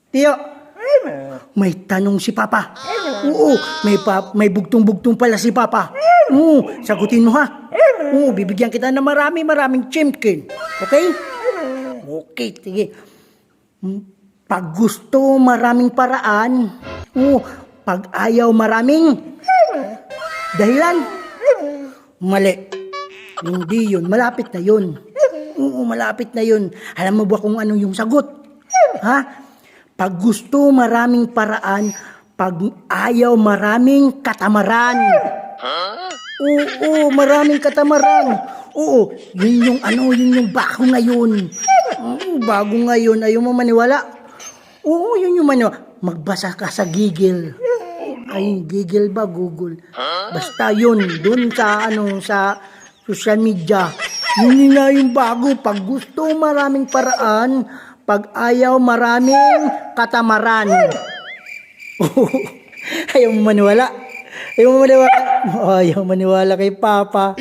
Tiyo, may tanong si Papa. Oo, may bugtong-bugtong pala si Papa. Oo, sagutin mo ha. Oo, bibigyan kita ng maraming chimkin. Okay? Okay, sige. Pag gusto, maraming paraan. Oo, pag ayaw, maraming dahilan. Mali. Hindi yun. Malapit na yun. Oo, malapit na yun. Alam mo ba kung ano yung sagot? Ha? Pag gusto, maraming paraan. Pag ayaw, maraming katamaran. Oo, maraming katamaran. Oo, yun yung bago ngayon. Oo, bago ngayon. Ayaw mo maniwala? Oo, yun yung maniwala. Magbasa ka sa Giggle. Ay, Giggle ba? Google. Basta yun, dun sa, sa social media. Yun nga yung bago. Pag gusto, maraming paraan. Pag ayaw, maraming katamaran. Ayaw mo maniwala? Ayaw mo maniwala kay Papa.